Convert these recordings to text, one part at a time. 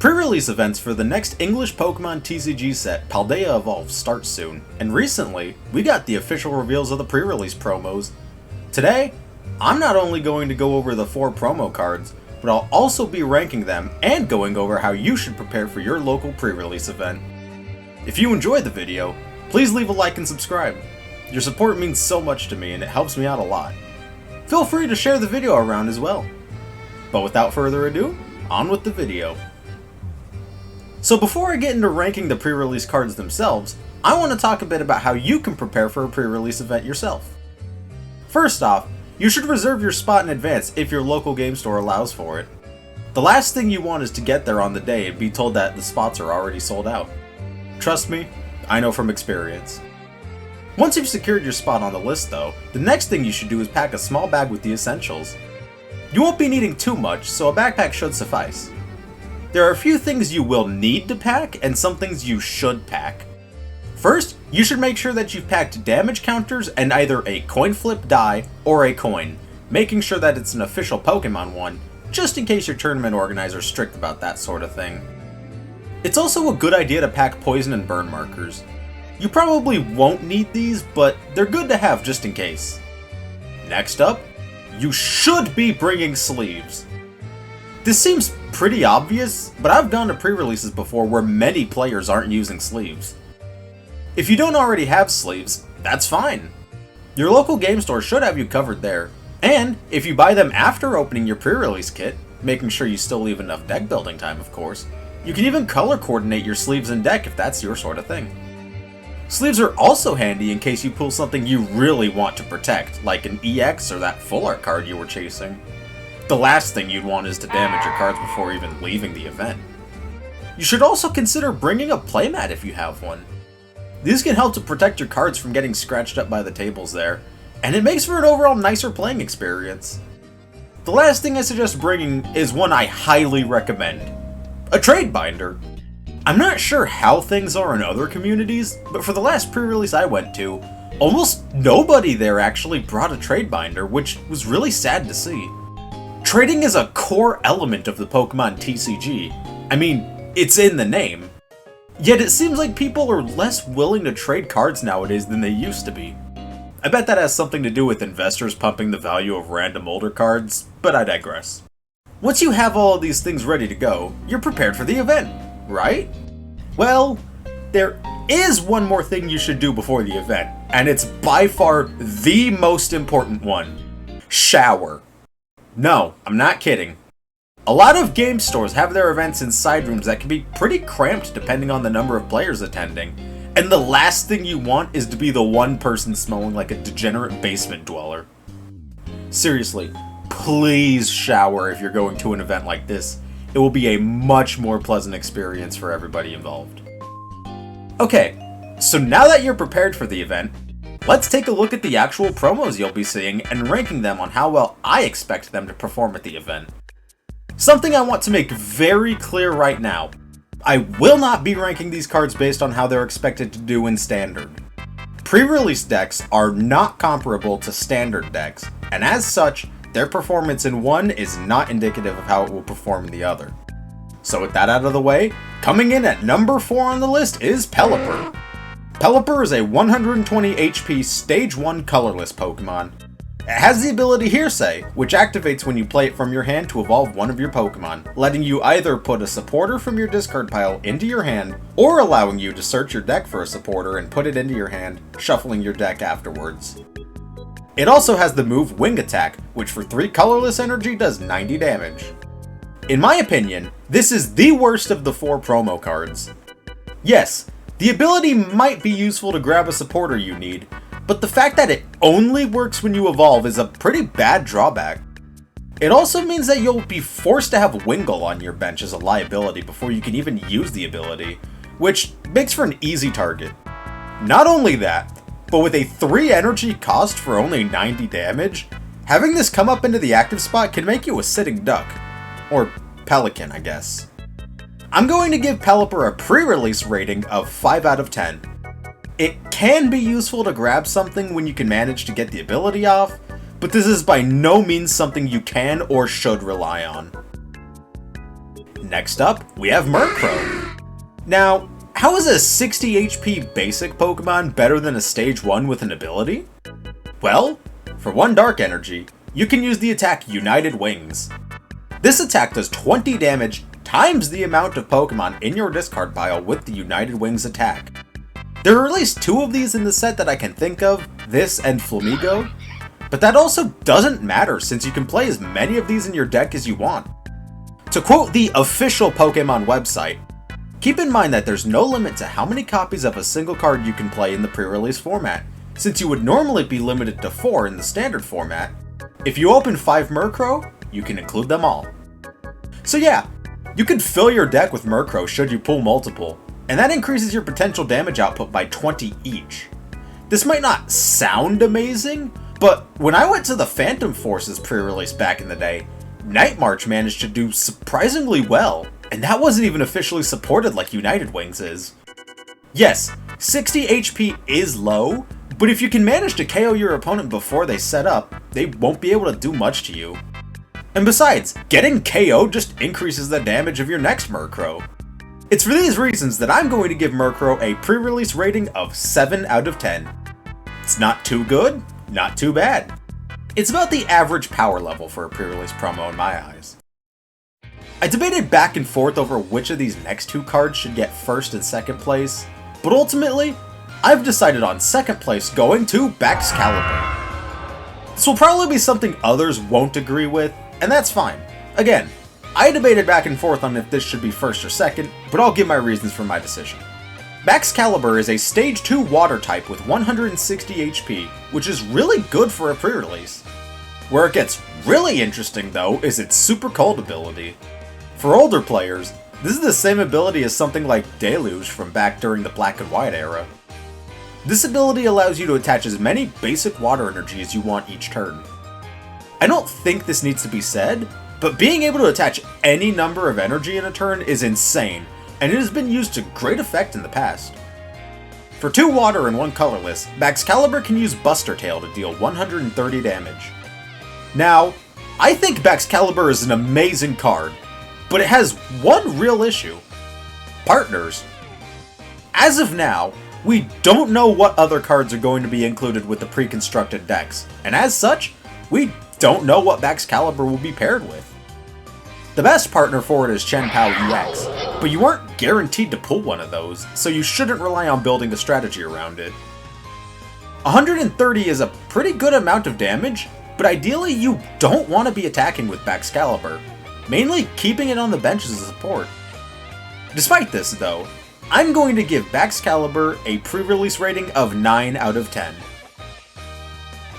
Pre-release events for the next English Pokemon TCG set, Paldea Evolved, start soon, and recently, we got the official reveals of the pre-release promos. Today, I'm not only going to go over the 4 promo cards, but I'll also be ranking them and going over how you should prepare for your local pre-release event. If you enjoyed the video, please leave a like and subscribe. Your support means so much to me and it helps me out a lot. Feel free to share the video around as well. But without further ado, on with the video. So before I get into ranking the pre-release cards themselves, I want to talk a bit about how you can prepare for a pre-release event yourself. First off, you should reserve your spot in advance if your local game store allows for it. The last thing you want is to get there on the day and be told that the spots are already sold out. Trust me, I know from experience. Once you've secured your spot on the list though, the next thing you should do is pack a small bag with the essentials. You won't be needing too much, so a backpack should suffice. There are a few things you will need to pack, and some things you should pack. First, you should make sure that you've packed damage counters and either a coin flip die or a coin, making sure that it's an official Pokemon one, just in case your tournament organizer is strict about that sort of thing. It's also a good idea to pack poison and burn markers. You probably won't need these, but they're good to have just in case. Next up, you should be bringing sleeves. This seems pretty obvious, but I've gone to pre-releases before where many players aren't using sleeves. If you don't already have sleeves, that's fine. Your local game store should have you covered there, and if you buy them after opening your pre-release kit, making sure you still leave enough deck building time of course, you can even color coordinate your sleeves and deck if that's your sort of thing. Sleeves are also handy in case you pull something you really want to protect, like an EX or that full art card you were chasing. The last thing you'd want is to damage your cards before even leaving the event. You should also consider bringing a playmat if you have one. These can help to protect your cards from getting scratched up by the tables there, and it makes for an overall nicer playing experience. The last thing I suggest bringing is one I highly recommend: a trade binder. I'm not sure how things are in other communities, but for the last pre-release I went to, almost nobody there actually brought a trade binder, which was really sad to see. Trading is a core element of the Pokemon TCG. I mean, it's in the name. Yet it seems like people are less willing to trade cards nowadays than they used to be. I bet that has something to do with investors pumping the value of random older cards, but I digress. Once you have all of these things ready to go, you're prepared for the event, right? Well, there is one more thing you should do before the event, and it's by far the most important one: shower. No, I'm not kidding. A lot of game stores have their events in side rooms that can be pretty cramped depending on the number of players attending, and the last thing you want is to be the one person smelling like a degenerate basement dweller. Seriously, please shower if you're going to an event like this. It will be a much more pleasant experience for everybody involved. Okay, so now that you're prepared for the event, let's take a look at the actual promos you'll be seeing and ranking them on how well I expect them to perform at the event. Something I want to make very clear right now: I will not be ranking these cards based on how they're expected to do in Standard. Pre-release decks are not comparable to Standard decks, and as such, their performance in one is not indicative of how it will perform in the other. So with that out of the way, coming in at number 4 on the list is Pelipper. Pelipper is a 120 HP Stage 1 colorless Pokemon. It has the ability Hearsay, which activates when you play it from your hand to evolve one of your Pokemon, letting you either put a supporter from your discard pile into your hand, or allowing you to search your deck for a supporter and put it into your hand, shuffling your deck afterwards. It also has the move Wing Attack, which for 3 colorless energy does 90 damage. In my opinion, this is the worst of the 4 promo cards. Yes, the ability might be useful to grab a supporter you need, but the fact that it only works when you evolve is a pretty bad drawback. It also means that you'll be forced to have Wingull on your bench as a liability before you can even use the ability, which makes for an easy target. Not only that, but with a 3 energy cost for only 90 damage, having this come up into the active spot can make you a sitting duck. Or pelican, I guess. I'm going to give Pelipper a pre-release rating of 5 out of 10. It can be useful to grab something when you can manage to get the ability off, but this is by no means something you can or should rely on. Next up, we have Murkrow. Now, how is a 60 HP basic Pokemon better than a stage 1 with an ability? Well, for 1 dark energy, you can use the attack United Wings. This attack does 20 damage times the amount of Pokemon in your discard pile with the United Wings attack. There are at least 2 of these in the set that I can think of, this and Flamigo, but that also doesn't matter since you can play as many of these in your deck as you want. To quote the official Pokemon website, keep in mind that there's no limit to how many copies of a single card you can play in the pre-release format, since you would normally be limited to 4 in the standard format. If you open 5 Murkrow, you can include them all. So yeah, you can fill your deck with Murkrow should you pull multiple, and that increases your potential damage output by 20 each. This might not sound amazing, but when I went to the Phantom Forces pre-release back in the day, Night March managed to do surprisingly well, and that wasn't even officially supported like United Wings is. Yes, 60 HP is low, but if you can manage to KO your opponent before they set up, they won't be able to do much to you. And besides, getting KO'd just increases the damage of your next Murkrow. It's for these reasons that I'm going to give Murkrow a pre-release rating of 7 out of 10. It's not too good, not too bad. It's about the average power level for a pre-release promo in my eyes. I debated back and forth over which of these next 2 cards should get first and second place, but ultimately, I've decided on second place going to Baxcalibur. This will probably be something others won't agree with, and that's fine. Again, I debated back and forth on if this should be first or second, but I'll give my reasons for my decision. Baxcalibur is a Stage 2 Water type with 160 HP, which is really good for a pre-release. Where it gets really interesting though is its Super Cold ability. For older players, this is the same ability as something like Deluge from back during the Black and White era. This ability allows you to attach as many basic water energy as you want each turn. I don't think this needs to be said, but being able to attach any number of energy in a turn is insane, and it has been used to great effect in the past. For 2 water and 1 colorless, Baxcalibur can use Buster Tail to deal 130 damage. Now, I think Baxcalibur is an amazing card, but it has one real issue. Partners. As of now, we don't know what other cards are going to be included with the pre-constructed decks, and as such, we don't know what Baxcalibur will be paired with. The best partner for it is Chien-Pao EX, but you aren't guaranteed to pull one of those, so you shouldn't rely on building a strategy around it. 130 is a pretty good amount of damage, but ideally you don't want to be attacking with Baxcalibur, mainly keeping it on the bench as a support. Despite this though, I'm going to give Baxcalibur a pre-release rating of 9 out of 10.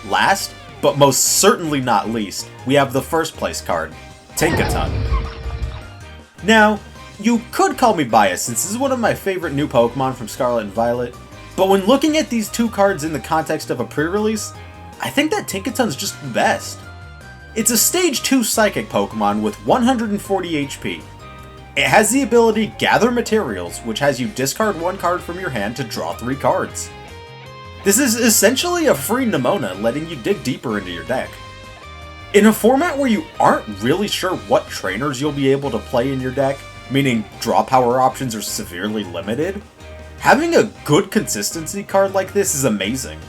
Last, but most certainly not least, we have the first place card, Tinkaton. Now, you could call me biased since this is one of my favorite new Pokemon from Scarlet and Violet, but when looking at these 2 cards in the context of a pre-release, I think that Tinkaton's just the best. It's a Stage 2 Psychic Pokemon with 140 HP. It has the ability Gather Materials, which has you discard 1 card from your hand to draw 3 cards. This is essentially a free Nemona, letting you dig deeper into your deck. In a format where you aren't really sure what trainers you'll be able to play in your deck, meaning draw power options are severely limited, having a good consistency card like this is amazing.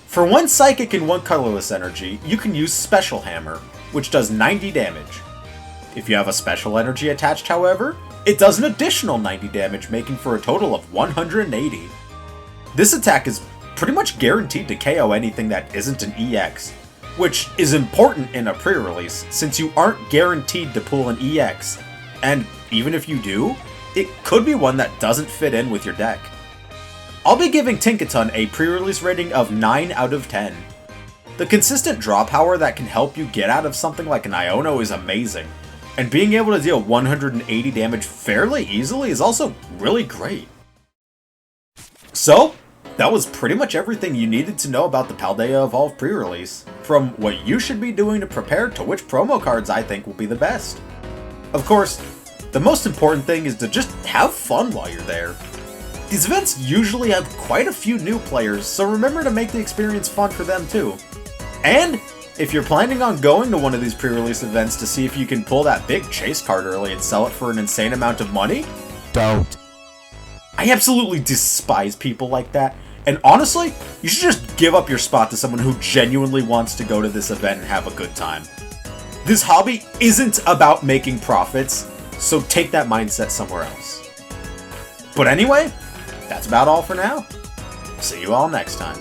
For 1 Psychic and 1 colorless energy, you can use Special Hammer, which does 90 damage. If you have a special energy attached, however, it does an additional 90 damage, making for a total of 180. This attack is pretty much guaranteed to KO anything that isn't an EX, which is important in a pre-release since you aren't guaranteed to pull an EX, and even if you do, it could be one that doesn't fit in with your deck. I'll be giving Tinkaton a pre-release rating of 9 out of 10. The consistent draw power that can help you get out of something like an Iono is amazing, and being able to deal 180 damage fairly easily is also really great. So, that was pretty much everything you needed to know about the Paldea Evolved pre-release, from what you should be doing to prepare to which promo cards I think will be the best. Of course, the most important thing is to just have fun while you're there. These events usually have quite a few new players, so remember to make the experience fun for them too. And if you're planning on going to one of these pre-release events to see if you can pull that big chase card early and sell it for an insane amount of money, don't. I absolutely despise people like that. And honestly, you should just give up your spot to someone who genuinely wants to go to this event and have a good time. This hobby isn't about making profits, so take that mindset somewhere else. But anyway, that's about all for now. See you all next time.